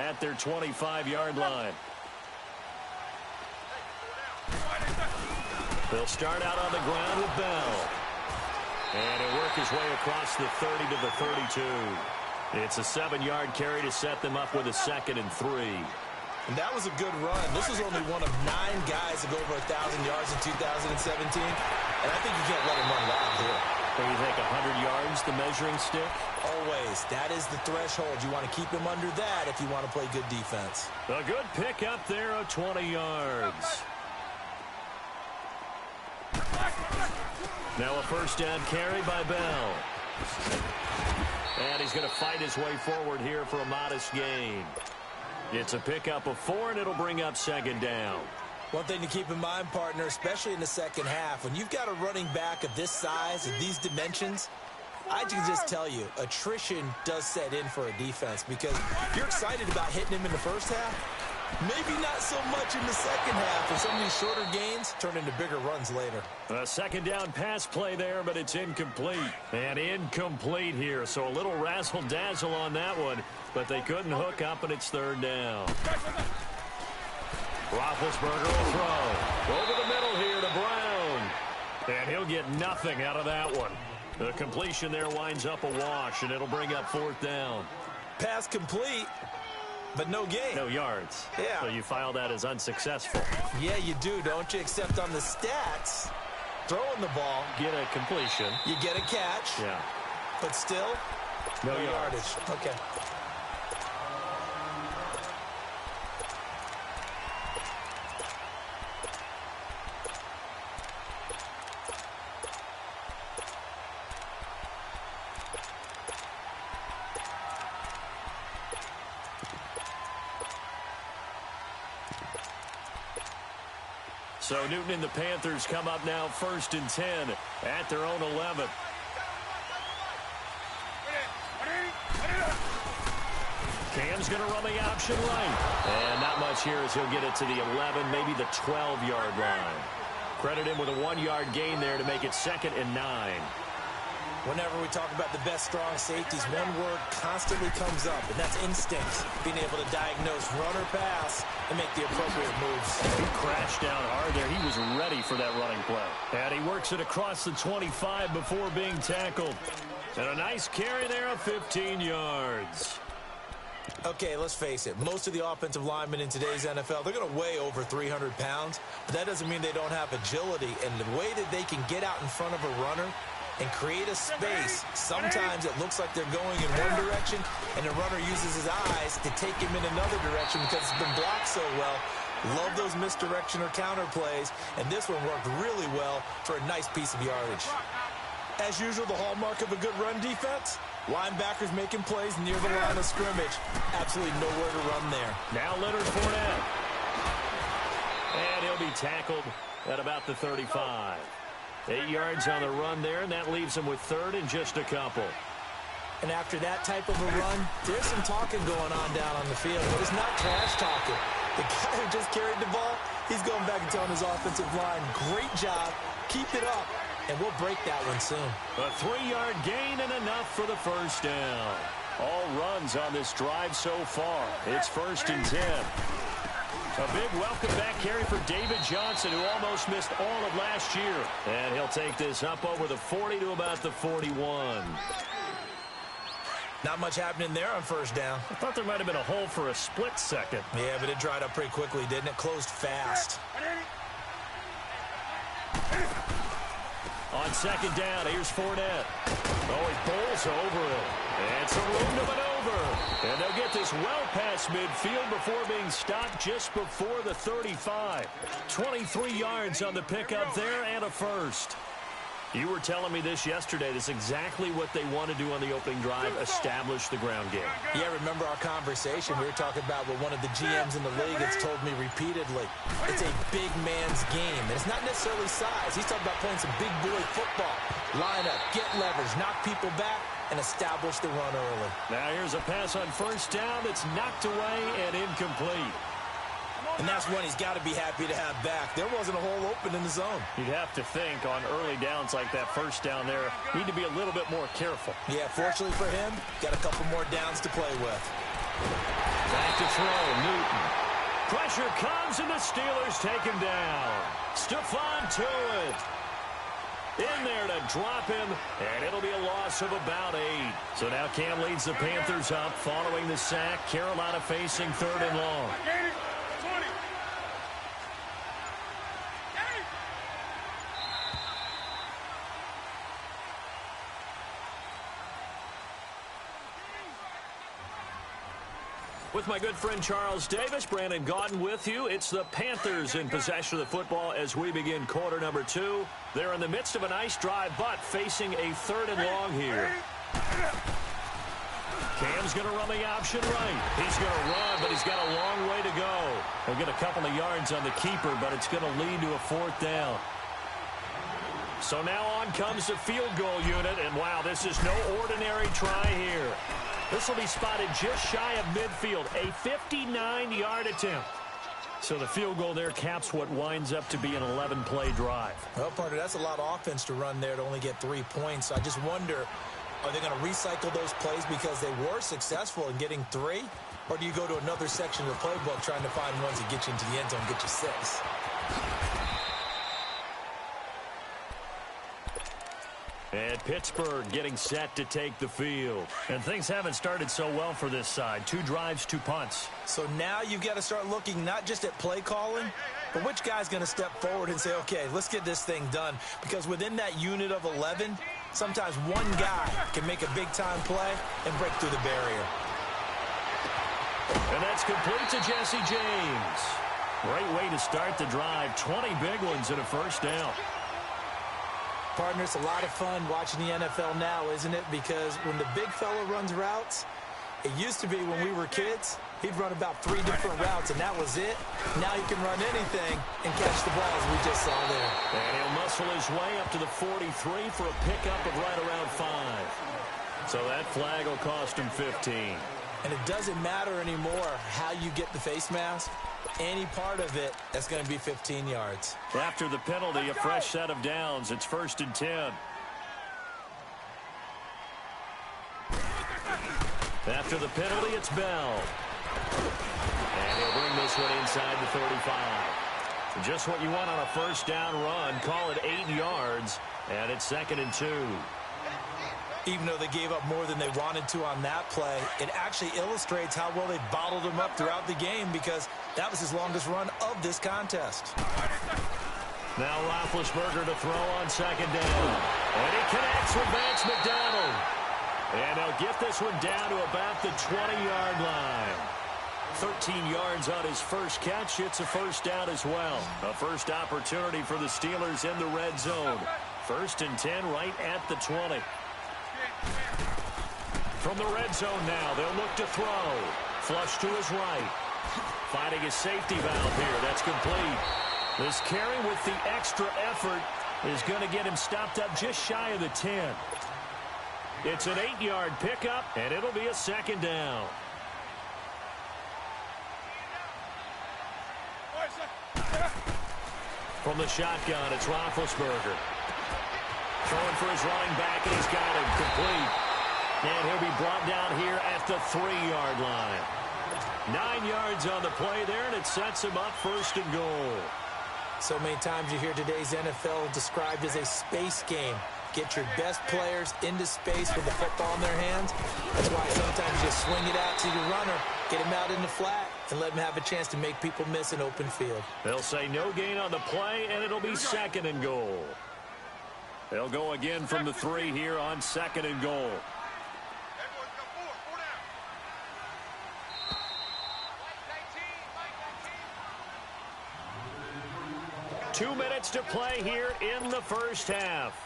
at their 25-yard line. They'll start out on the ground with Bell. And he'll work his way across the 30 to the 32. It's a 7-yard carry to set them up with a 2nd and 3. And that was a good run. This was only one of 9 guys to go over 1,000 yards in 2017. And I think you can't let him run wild here. So you think 100 yards, the measuring stick? Always. That is the threshold. You want to keep him under that if you want to play good defense. A good pick up there of 20 yards. Now a first down carry by Bell. And he's going to fight his way forward here for a modest gain. It's a pickup of 4, and it'll bring up 2nd down. One thing to keep in mind, partner, especially in the second half, when you've got a running back of this size, of these dimensions, I can just tell you, attrition does set in for a defense because you're excited about hitting him in the first half. Maybe not so much in the second half, and some of these shorter gains turn into bigger runs later. A 2nd down pass play there, but it's incomplete. And incomplete here, so a little razzle-dazzle on that one, but they couldn't hook up, and it's 3rd down. Roethlisberger will throw. Over the middle here to Brown. And he'll get nothing out of that one. The completion there winds up a wash, and it'll bring up 4th down. Pass complete. But no gain. No yards. Yeah. So you file that as unsuccessful. Yeah, you do, don't you? Except on the stats, throwing the ball. Get a completion. You get a catch. Yeah. But still, no yardage. Okay. So Newton and the Panthers come up now 1st and 10 at their own 11. Cam's going to run the option right. And not much here as he'll get it to the 11, maybe the 12-yard line. Credit him with a 1-yard gain there to make it 2nd and 9. Whenever we talk about the best strong safeties, one word constantly comes up, and that's instincts. Being able to diagnose run or pass and make the appropriate moves. He crashed down hard there. He was ready for that running play. And he works it across the 25 before being tackled. And a nice carry there of 15 yards. Okay, let's face it. Most of the offensive linemen in today's NFL, they're going to weigh over 300 pounds. But that doesn't mean they don't have agility. And the way that they can get out in front of a runner and create a space, sometimes it looks like they're going in one direction, and the runner uses his eyes to take him in another direction because it's been blocked so well. Love those misdirection or counter plays, and this one worked really well for a nice piece of yardage. As usual, the hallmark of a good run defense, linebackers making plays near the line of scrimmage. Absolutely nowhere to run there. Now Leonard Fournette. And he'll be tackled at about the 35. 8 yards on the run there, and that leaves him with 3rd and just a couple. And after that type of a run, there's some talking going on down on the field, but it's not trash talking. The guy who just carried the ball, he's going back and telling his offensive line, great job, keep it up, and we'll break that one soon. A 3-yard gain and enough for the 1st down. All runs on this drive so far. It's 1st and 10. A big welcome back carry for David Johnson, who almost missed all of last year. And he'll take this up over the 40 to about the 41. Not much happening there on 1st down. I thought there might have been a hole for a split second. Yeah, but it dried up pretty quickly, didn't it? Closed fast. On 2nd down, here's Fournette. Oh, he bowls over it. And it's a room to maneuver. And they'll get this well past midfield before being stopped just before the 35. 23 yards on the pickup there and a 1st. You were telling me this yesterday. This is exactly what they want to do on the opening drive, establish the ground game. Yeah, remember our conversation? We were talking about what one of the GMs in the league has told me repeatedly. It's a big man's game, and it's not necessarily size. He's talking about playing some big boy football. Line up, get leverage, knock people back, and establish the run early. Now here's a pass on 1st down that's knocked away and incomplete. And that's one he's got to be happy to have back. There wasn't a hole open in the zone. You'd have to think on early downs like that 1st down there, need to be a little bit more careful. Yeah, fortunately for him, got a couple more downs to play with. Back to to throw. Newton. Pressure comes, and the Steelers take him down. Stephon Tuitt in there to drop him, and it'll be a loss of about 8. So now Cam leads the Panthers up following the sack. Carolina facing 3rd and long. With my good friend Charles Davis, Brandon Gaudin with you. It's the Panthers in possession of the football as we begin quarter number 2. They're in the midst of a nice drive, but facing a 3rd and long here. Cam's going to run the option right. He's going to run, but he's got a long way to go. He'll get a couple of yards on the keeper, but it's going to lead to a 4th down. So now on comes the field goal unit, and wow, this is no ordinary try here. This will be spotted just shy of midfield, a 59-yard attempt. So the field goal there caps what winds up to be an 11-play drive. Well, partner, that's a lot of offense to run there to only get 3 points. I just wonder, are they going to recycle those plays because they were successful in getting 3? Or do you go to another section of the playbook trying to find ones that get you into the end zone and get you 6? And Pittsburgh getting set to take the field. And things haven't started so well for this side. 2 drives, 2 punts. So now you've got to start looking not just at play calling, but which guy's going to step forward and say, okay, let's get this thing done. Because within that unit of 11, sometimes one guy can make a big-time play and break through the barrier. And that's complete to Jesse James. Great way to start the drive. 20 big ones and a 1st down. Partner, it's a lot of fun watching the NFL now, isn't it? Because when the big fella runs routes, it used to be when we were kids, he'd run about 3 different routes, and that was it. Now he can run anything and catch the ball, as we just saw there. And he'll muscle his way up to the 43 for a pickup of right around 5. So that flag will cost him 15. And it doesn't matter anymore how you get the face mask. Any part of it, that's going to be 15 yards. After the penalty, a fresh set of downs. It's 1st and 10. After the penalty, it's Bell. And he'll bring this one inside the 35. Just what you want on a 1st down run. Call it 8 yards, and it's 2nd and 2. Even though they gave up more than they wanted to on that play, it actually illustrates how well they bottled him up throughout the game because that was his longest run of this contest. Now Roethlisberger to throw on 2nd down. And he connects with Vance McDonald. And they'll get this one down to about the 20-yard line. 13 yards on his first catch. It's a 1st down as well. A first opportunity for the Steelers in the red zone. 1st and 10 right at the 20. From the red zone now, they'll look to throw. Flush to his right. Finding his safety valve here. That's complete. This carry with the extra effort is going to get him stopped up just shy of the 10. It's an 8-yard pickup, and it'll be a 2nd down. From the shotgun, it's Roethlisberger. Throwing for his running back, and he's got him complete. And he'll be brought down here at the 3-yard line. 9 yards on the play there, and it sets him up 1st and goal. So many times you hear today's NFL described as a space game. Get your best players into space with the football in their hands. That's why sometimes you swing it out to your runner, get him out in the flat, and let him have a chance to make people miss an open field. They'll say no gain on the play, and it'll be 2nd and goal. They'll go again from the 3 here on 2nd and goal. 2 minutes to play here in the first half.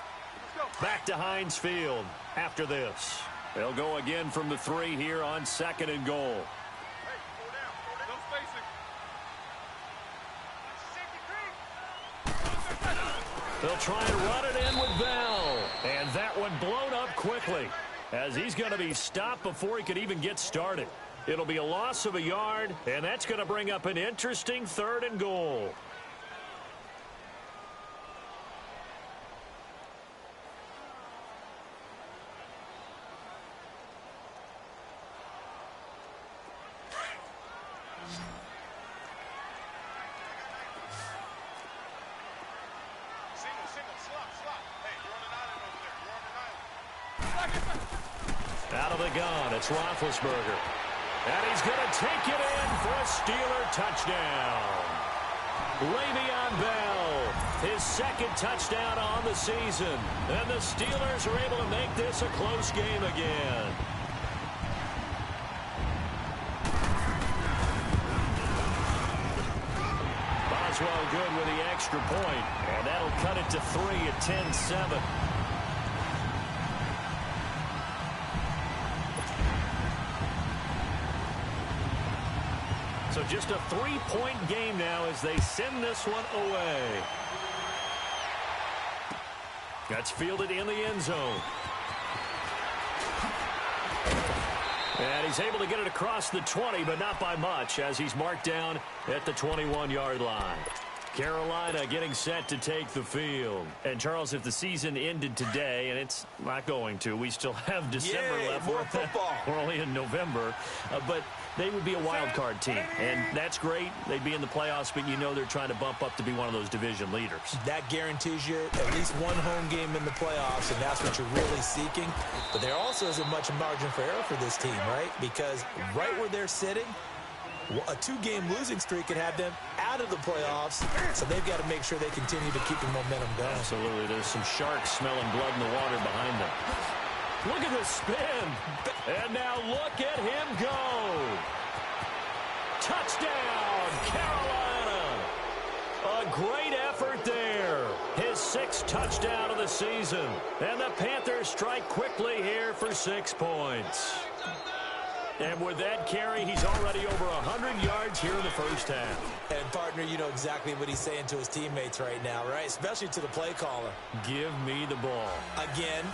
Back to Heinz Field after this. They'll go again from the 3 here on 2nd and goal. They'll try and run it in with Bell. And that one blown up quickly as he's going to be stopped before he could even get started. It'll be a loss of a yard, and that's going to bring up an interesting 3rd and goal. Out of the gun, it's Roethlisberger. And he's going to take it in for a Steeler touchdown. Le'Veon Bell, his second touchdown on the season. And the Steelers are able to make this a close game again. Boswell good with the extra point. And that'll cut it to 3 at 10-7. So just a 3-point game now as they send this one away. That's fielded in the end zone. And he's able to get it across the 20, but not by much, as he's marked down at the 21-yard line. Carolina getting set to take the field. And, Charles, if the season ended today, and it's not going to, we still have December left. More football. We're only in November. But they would be a wild card team. And that's great. They'd be in the playoffs, but you know they're trying to bump up to be one of those division leaders. That guarantees you at least one home game in the playoffs, and that's what you're really seeking. But there also isn't much margin for error for this team, right? Because right where they're sitting, a 2-game losing streak could have them out of the playoffs, so they've got to make sure they continue to keep the momentum going. Absolutely. There's some sharks smelling blood in the water behind them. Look at the spin. And now look at him go. Touchdown, Carolina. A great effort there. His 6th touchdown of the season. And the Panthers strike quickly here for 6 points. And with that carry, he's already over 100 yards here in the first half. And, partner, you know exactly what he's saying to his teammates right now, right? Especially to the play caller. Give me the ball. Again,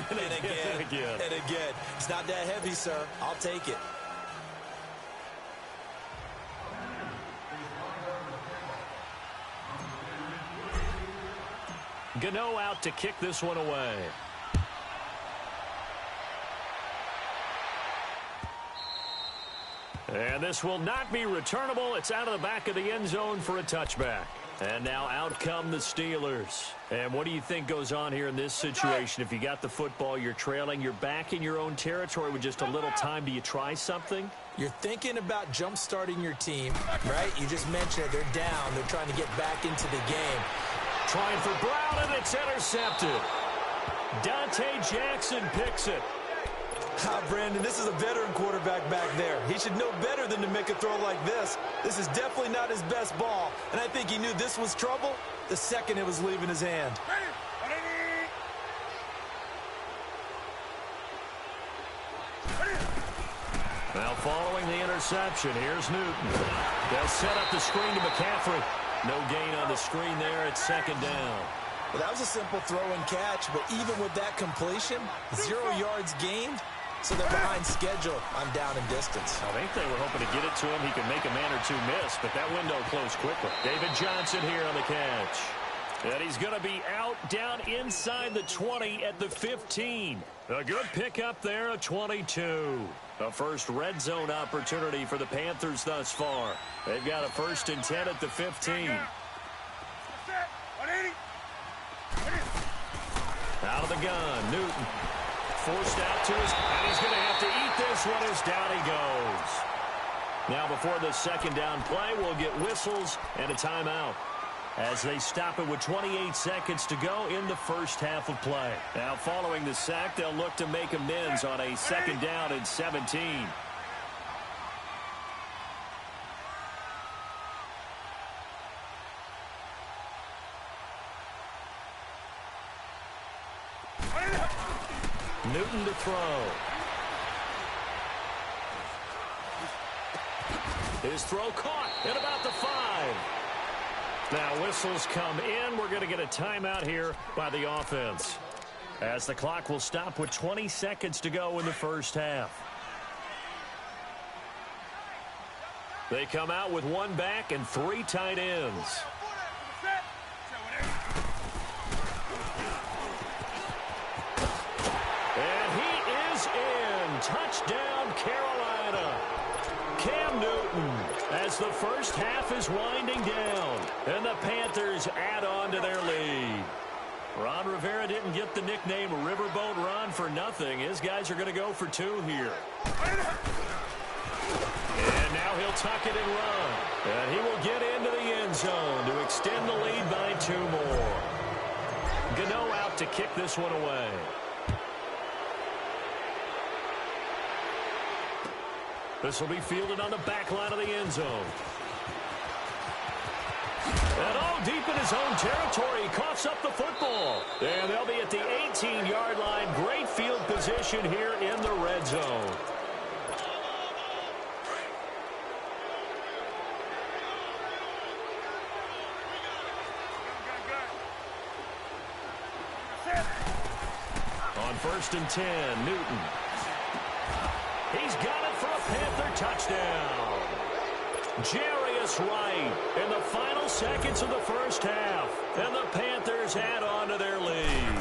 and again, and again. It's not that heavy, sir. I'll take it. Gano out to kick this one away. And this will not be returnable. It's out of the back of the end zone for a touchback. And now out come the Steelers. And what do you think goes on here in this situation? If you got the football, you're trailing, you're back in your own territory with just a little time. Do you try something? You're thinking about jump-starting your team, right? You just mentioned it. They're down. They're trying to get back into the game. Trying for Brown, and it's intercepted. Dante Jackson picks it. Brandon, this is a veteran quarterback back there. He should know better than to make a throw like this. This is definitely not his best ball, and I think he knew this was trouble the second it was leaving his hand. Now following the interception, here's Newton. They'll set up the screen to McCaffrey. No gain on the screen there at 2nd down. Well, that was a simple throw and catch, but even with that completion, 0 yards gained. So they're behind schedule on down and distance. I think they were hoping to get it to him. He could make a man or two miss, but that window closed quickly. David Johnson here on the catch. And he's going to be out down inside the 20 at the 15. A good pickup there, a 22. A first red zone opportunity for the Panthers thus far. They've got a 1st and 10 at the 15. Out of the gun, Newton. Forced out to his, and he's going to have to eat this one as down he goes. Now before the 2nd down play, we'll get whistles and a timeout as they stop it with 28 seconds to go in the first half of play. Now following the sack, they'll look to make amends on a 2nd down and 17. Newton to throw. His throw caught at about the 5. Now whistles come in. We're going to get a timeout here by the offense, as the clock will stop with 20 seconds to go in the first half. They come out with 1 back and 3 tight ends. Touchdown, Carolina. Cam Newton as the first half is winding down. And the Panthers add on to their lead. Ron Rivera didn't get the nickname Riverboat Ron for nothing. His guys are going to go for two here. And now he'll tuck it and run. And he will get into the end zone to extend the lead by 2 more. Gano out to kick this one away. This will be fielded on the back line of the end zone. And all deep in his own territory, he coughs up the football. And they'll be at the 18-yard line. Great field position here in the red zone. On 1st and 10, Newton. He's got it for a Panther touchdown. Jarius Wright in the final seconds of the first half. And the Panthers add on to their lead.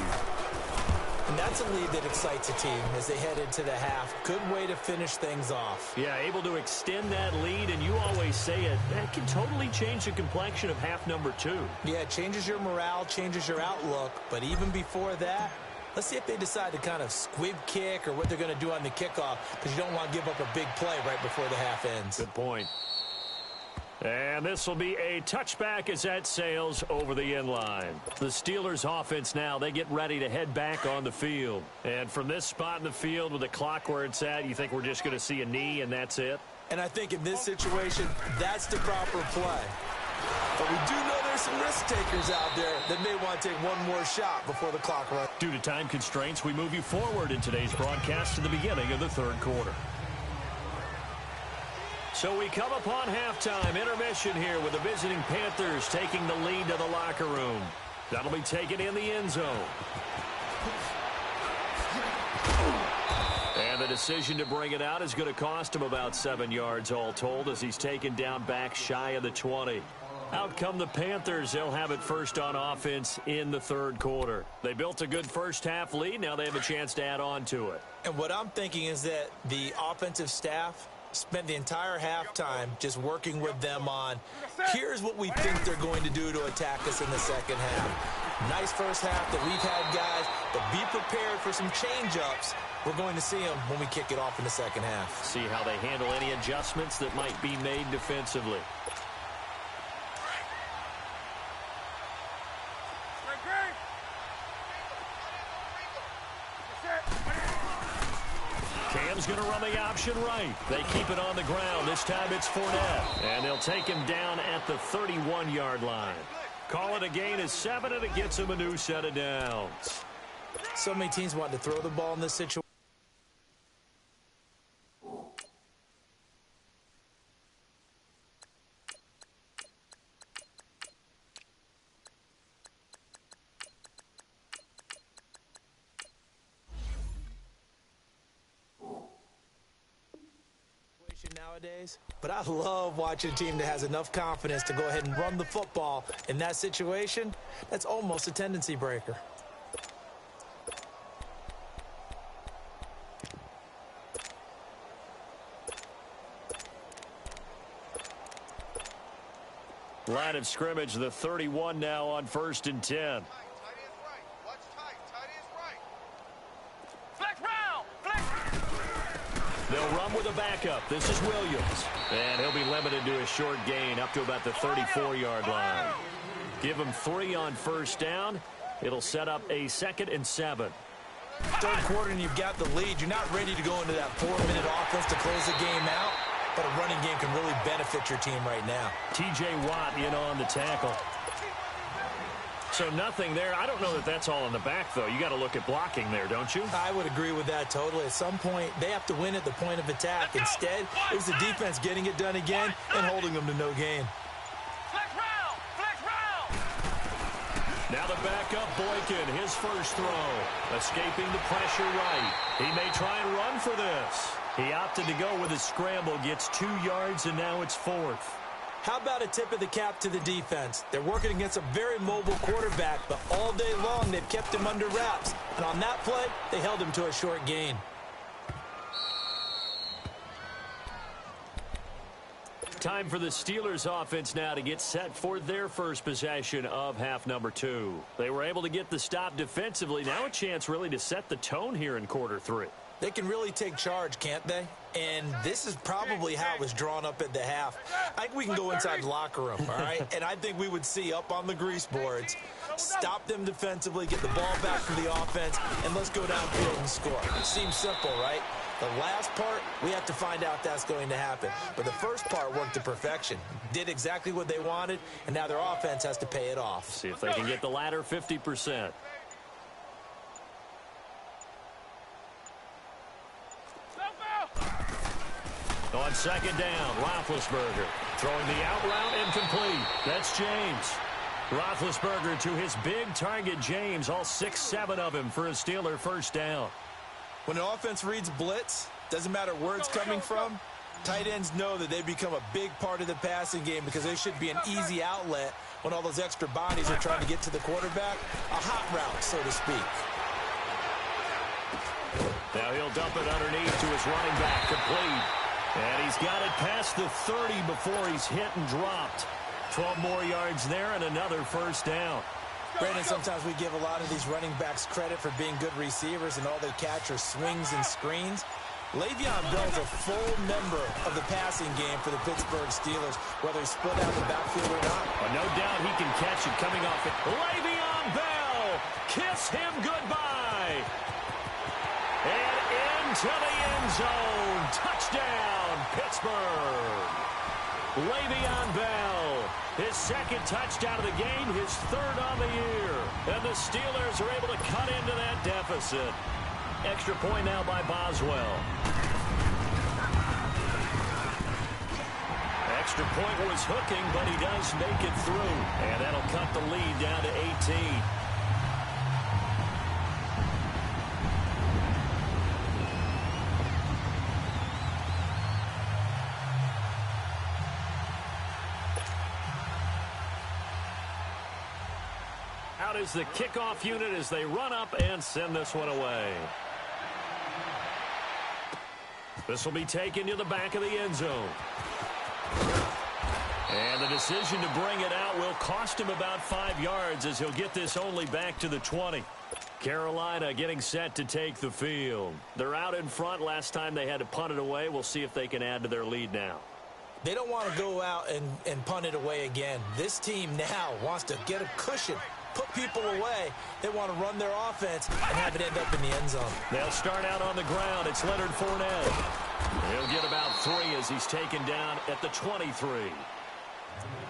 And that's a lead that excites a team as they head into the half. Good way to finish things off. Yeah, able to extend that lead, and you always say it, that can totally change the complexion of half number 2. Yeah, it changes your morale, changes your outlook. But even before that, let's see if they decide to kind of squib kick or what they're going to do on the kickoff, because you don't want to give up a big play right before the half ends. Good point. And this will be a touchback as that sails over the end line. The Steelers offense now, they get ready to head back on the field. And from this spot in the field with the clock where it's at, you think we're just going to see a knee and that's it? And I think in this situation, that's the proper play. But we do know there's some risk takers out there that may want to take one more shot before the clock runs. Due to time constraints, we move you forward in today's broadcast to the beginning of the third quarter. So we come upon halftime intermission here with the visiting Panthers taking the lead to the locker room. That'll be taken in the end zone. And the decision to bring it out is going to cost him about 7 yards all told as he's taken down back shy of the 20. Out come the Panthers. They'll have it first on offense in the third quarter. They built a good first half lead. Now they have a chance to add on to it. And what I'm thinking is that the offensive staff spent the entire halftime just working with them on, here's what we think they're going to do to attack us in the second half. Nice first half that we've had, guys, but be prepared for some change-ups. We're going to see them when we kick it off in the second half. See how they handle any adjustments that might be made defensively. Cam's going to run the option right. They keep it on the ground. This time it's Fournette. And they'll take him down at the 31-yard line. Call it a gain of 7, and it gets him a new set of downs. So many teams want to throw the ball in this situation. Nowadays, but I love watching a team that has enough confidence to go ahead and run the football. In that situation, that's almost a tendency breaker. Line of scrimmage, the 31 now on 1st and 10. They'll run with a backup. This is Williams. And he'll be limited to a short gain up to about the 34-yard line. Give him 3 on first down. It'll set up a 2nd and 7. Third quarter and you've got the lead. You're not ready to go into that 4-minute offense to close the game out, but a running game can really benefit your team right now. T.J. Watt in on the tackle. So nothing there. I don't know that that's all in the back, though. You got to look at blocking there, don't you? I would agree with that totally. At some point, they have to win at the point of attack. Instead, it was the defense getting it done again and holding them to no gain. Now the backup, Boykin, his first throw. Escaping the pressure right. He may try and run for this. He opted to go with a scramble, gets 2 yards, and now it's 4th. How about a tip of the cap to the defense? They're working against a very mobile quarterback, but all day long they've kept him under wraps. And on that play, they held him to a short gain. time for the Steelers offense now to get set for their first possession of half number 2. They were able to get the stop defensively. Now a chance really to set the tone here in quarter 3. They can really take charge, can't they? And this is probably how it was drawn up at the half. I think we can go inside the locker room, all right? And I think we would see up on the grease boards, stop them defensively, get the ball back for the offense, and let's go downfield and score. It seems simple, right? The last part, we have to find out that's going to happen. But the first part worked to perfection. Did exactly what they wanted, and now their offense has to pay it off. See if they can get the latter 50%. On second down, Roethlisberger throwing the out route incomplete. That's James. Roethlisberger to his big target, James, all 6-7 of him for a Steeler first down. When an offense reads blitz, doesn't matter where it's coming from, tight ends know that they become a big part of the passing game because they should be an easy outlet when all those extra bodies are trying to get to the quarterback. A hot route, so to speak. Now he'll dump it underneath to his running back, complete. And he's got it past the 30 before he's hit and dropped. 12 more yards there and another first down. Brandon, sometimes we give a lot of these running backs credit for being good receivers and all they catch are swings and screens. Le'Veon Bell's a full member of the passing game for the Pittsburgh Steelers, whether he's split out the backfield or not. But no doubt he can catch it coming off it. Le'Veon Bell, kiss him goodbye. And into the end zone. Touchdown, Pittsburgh. Le'Veon Bell, his second touchdown of the game, his third on the year. And the Steelers are able to cut into that deficit. Extra point now by Boswell. Extra point was hooking, but he does make it through. And that'll cut the lead down to 18. Out is the kickoff unit as they run up and send this one away. This will be taken to the back of the end zone. And the decision to bring it out will cost him about 5 yards as he'll get this only back to the 20. Carolina getting set to take the field. They're out in front. Last time they had to punt it away. We'll see if they can add to their lead now. They don't want to go out and punt it away again. This team now wants to get a cushion, put people away. They want to run their offense and have it end up in the end zone. They'll start out on the ground. It's Leonard Fournette. He'll get about 3 as he's taken down at the 23.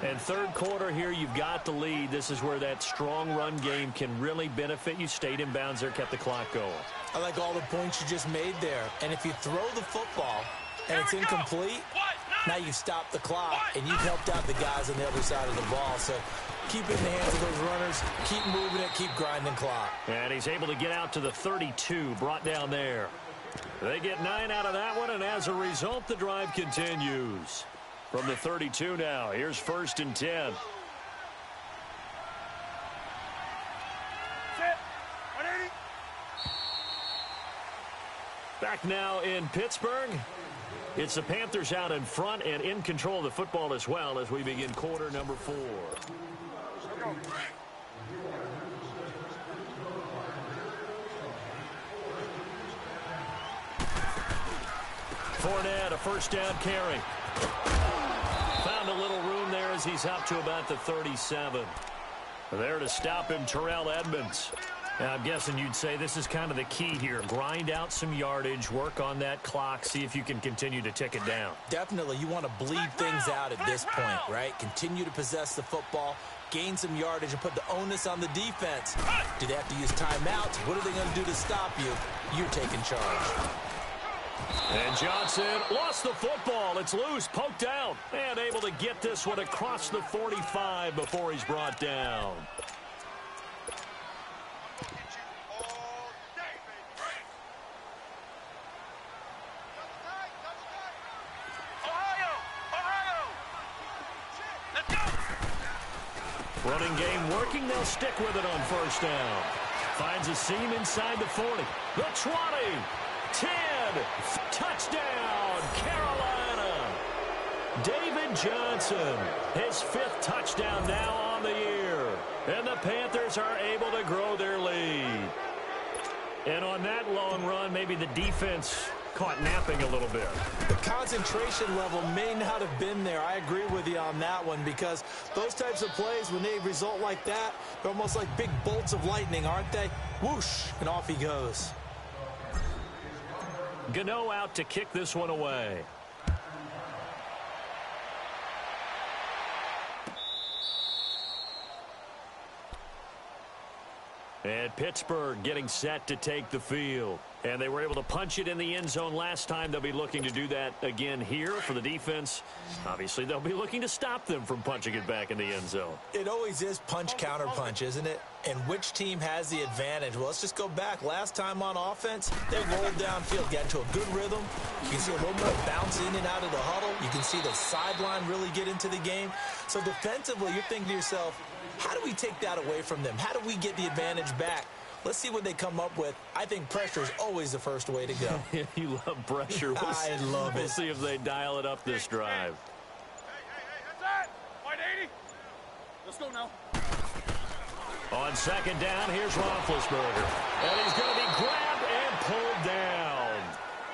And third quarter here, you've got the lead. This is where that strong run game can really benefit you. Stayed in bounds there, kept the clock going. I like all the points you just made there. And if you throw the football and it's incomplete, now you've stopped the clock and you've helped out the guys on the other side of the ball. So keep it in the hands of those runners, keep moving it, keep grinding clock. And he's able to get out to the 32, brought down there. They get 9 out of that one, and as a result, the drive continues. From the 32 now, here's 1st and 10. Back now in Pittsburgh. It's the Panthers out in front and in control of the football as well as we begin quarter number 4. Fournette, a first down carry. Found a little room there as he's up to about the 37. There to stop him, Terrell Edmonds. Now, I'm guessing you'd say this is kind of the key here. Grind out some yardage, work on that clock, see if you can continue to tick it down. Definitely. You want to bleed things out at this point, right? Continue to possess the football, gain some yardage, and put the onus on the defense. Do they have to use timeouts? What are they going to do to stop you? You're taking charge. And Johnson lost the football. It's loose, poked out, and able to get this one across the 45 before he's brought down. Running game working. They'll stick with it on first down. Finds a seam inside the 40. The 20. 10. Touchdown, Carolina. David David Johnson, his 5th touchdown now on the year. And the Panthers are able to grow their lead. And on that long run, maybe the defense caught napping a little bit. The concentration level may not have been there. I agree with you on that one, because those types of plays, when they result like that, they're almost like big bolts of lightning, aren't they? Whoosh, and off he goes. Gano out to kick this one away. And Pittsburgh getting set to take the field. And they were able to punch it in the end zone last time. They'll be looking to do that again here for the defense. Obviously, they'll be looking to stop them from punching it back in the end zone. It always is punch-counter-punch, isn't it? And which team has the advantage? Well, let's just go back. Last time on offense, they rolled downfield, got into a good rhythm. You can see a little more bounce in and out of the huddle. You can see the sideline really get into the game. So defensively, you're thinking to yourself, how do we take that away from them? How do we get the advantage back? Let's see what they come up with. I think pressure is always the first way to go. You love pressure. I love it. We'll see if they dial it up this drive. Hey, that's it. 180. Let's go now. On second down, here's Roethlisberger. And he's going to be grabbed and pulled down.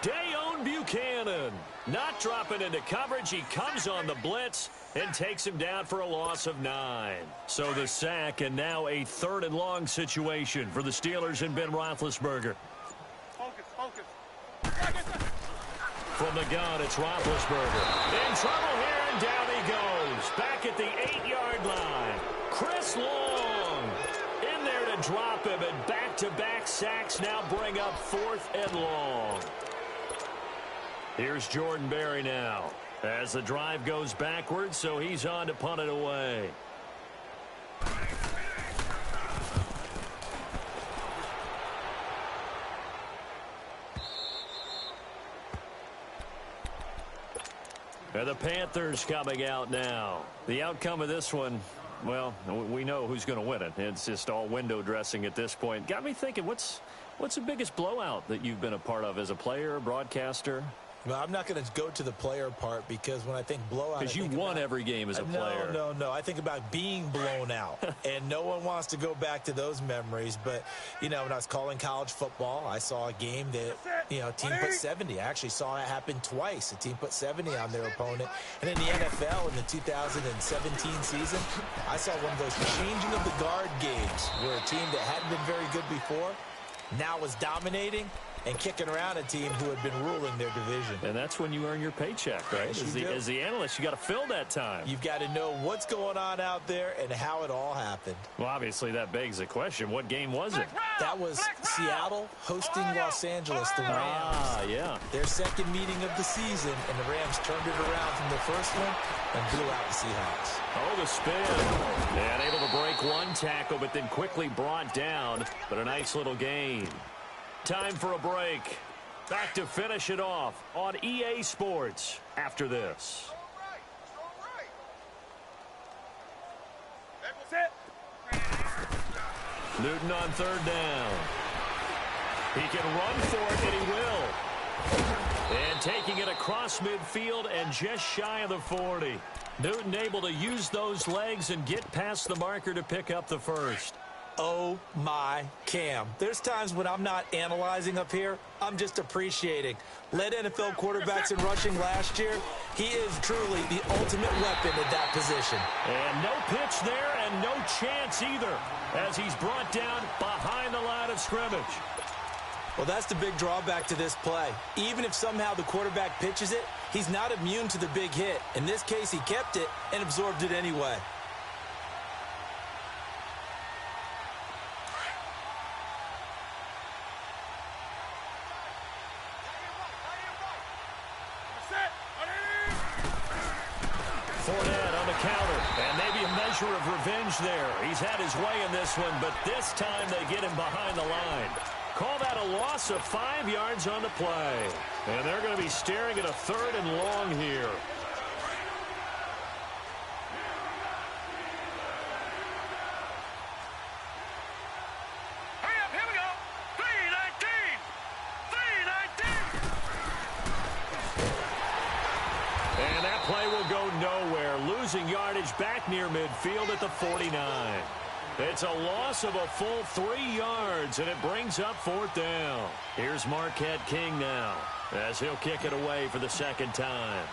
Dayon Buchanan not dropping into coverage. He comes on the blitz and takes him down for a loss of 9. So the sack, and now a 3rd and long situation for the Steelers and Ben Roethlisberger. Focus. From the gun, it's Roethlisberger. In trouble here, and down he goes. Back at the 8-yard line. Chris Long in there to drop him, and back-to-back sacks now bring up 4th and long. Here's Jordan Berry now as the drive goes backwards, so he's on to punt it away. And the Panthers coming out now. The outcome of this one, well, we know who's going to win it. It's just all window dressing at this point. Got me thinking, what's the biggest blowout that you've been a part of as a player, broadcaster? Well, I'm not going to go to the player part, because when I think blowout, because you won every game as a player. No. I think about being blown out, and no one wants to go back to those memories. But, you know, when I was calling college football, I saw a game that, you know, a team put 70. I actually saw it happen twice. A team put 70 on their opponent. And in the NFL, in the 2017 season, I saw one of those changing of the guard games where a team that hadn't been very good before now was dominating and kicking around a team who had been ruling their division. And that's when you earn your paycheck, right? As the analyst, you got to fill that time. You've got to know what's going on out there and how it all happened. Well, obviously, that begs the question, what game was it? That was Seattle hosting Los Angeles, the Rams. Ah, yeah. Their second meeting of the season, and the Rams turned it around from the first one and blew out the Seahawks. Oh, the spin. And able to break one tackle, but then quickly brought down. But a nice little gain. Time for a break. Back to finish it off on EA Sports after this. Newton on 3rd down. He can run for it, and he will. And taking it across midfield and just shy of the 40. Newton able to use those legs and get past the marker to pick up the first. Oh, my Cam. There's times when I'm not analyzing up here. I'm just appreciating. Led NFL quarterbacks in rushing last year. He is truly the ultimate weapon at that position. And no pitch there and no chance either as he's brought down behind the line of scrimmage. Well, that's the big drawback to this play. Even if somehow the quarterback pitches it, he's not immune to the big hit. In this case, he kept it and absorbed it anyway. Fournette on the counter, and maybe a measure of revenge there. He's had his way in this one, but this time they get him behind the line. Call that a loss of 5 yards on the play. And they're going to be staring at a 3rd and long here. Here we go. 319. 319. And that play will go nowhere. losing yardage back near midfield at the 49. It's a loss of a full 3 yards, and it brings up 4th down. Here's Marquette King now, as he'll kick it away for the 2nd time.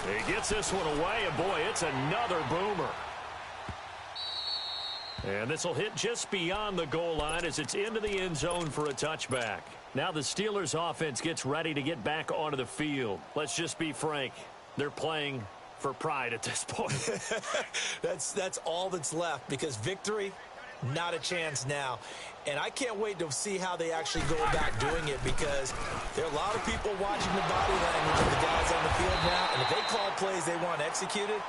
He gets this one away, and boy, it's another boomer. And this will hit just beyond the goal line as it's into the end zone for a touchback. Now the Steelers offense gets ready to get back onto the field. Let's just be frank. They're playing for pride at this point. That's all that's left, because victory, not a chance now. And I can't wait to see how they actually go about doing it, because there are a lot of people watching the body language of the guys on the field now. And if they call plays they want executed,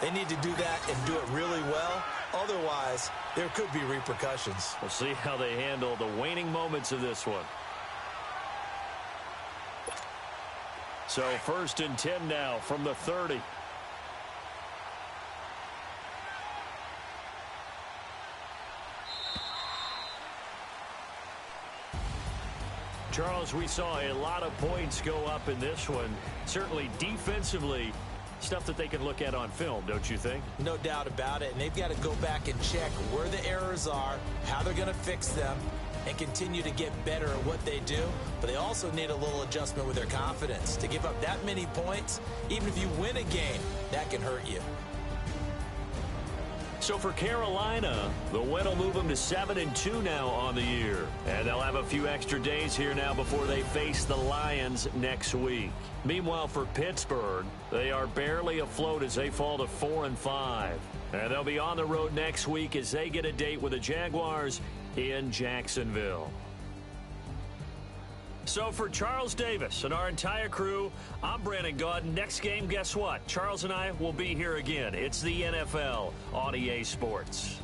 they need to do that and do it really well. Otherwise, there could be repercussions. We'll see how they handle the waning moments of this one. So 1st and 10 now from the 30. Charles, we saw a lot of points go up in this one. Certainly defensively, stuff that they can look at on film, don't you think? No doubt about it. And they've got to go back and check where the errors are, how they're going to fix them, and continue to get better at what they do. But they also need a little adjustment with their confidence. To give up that many points, even if you win a game, that can hurt you. So for Carolina, the win will move them to 7-2 now on the year. And they'll have a few extra days here now before they face the Lions next week. Meanwhile, for Pittsburgh, they are barely afloat as they fall to 4-5. And they'll be on the road next week as they get a date with the Jaguars in Jacksonville. So for Charles Davis and our entire crew, I'm Brandon Gaudin. Next game, guess what? Charles and I will be here again. It's the NFL on EA Sports.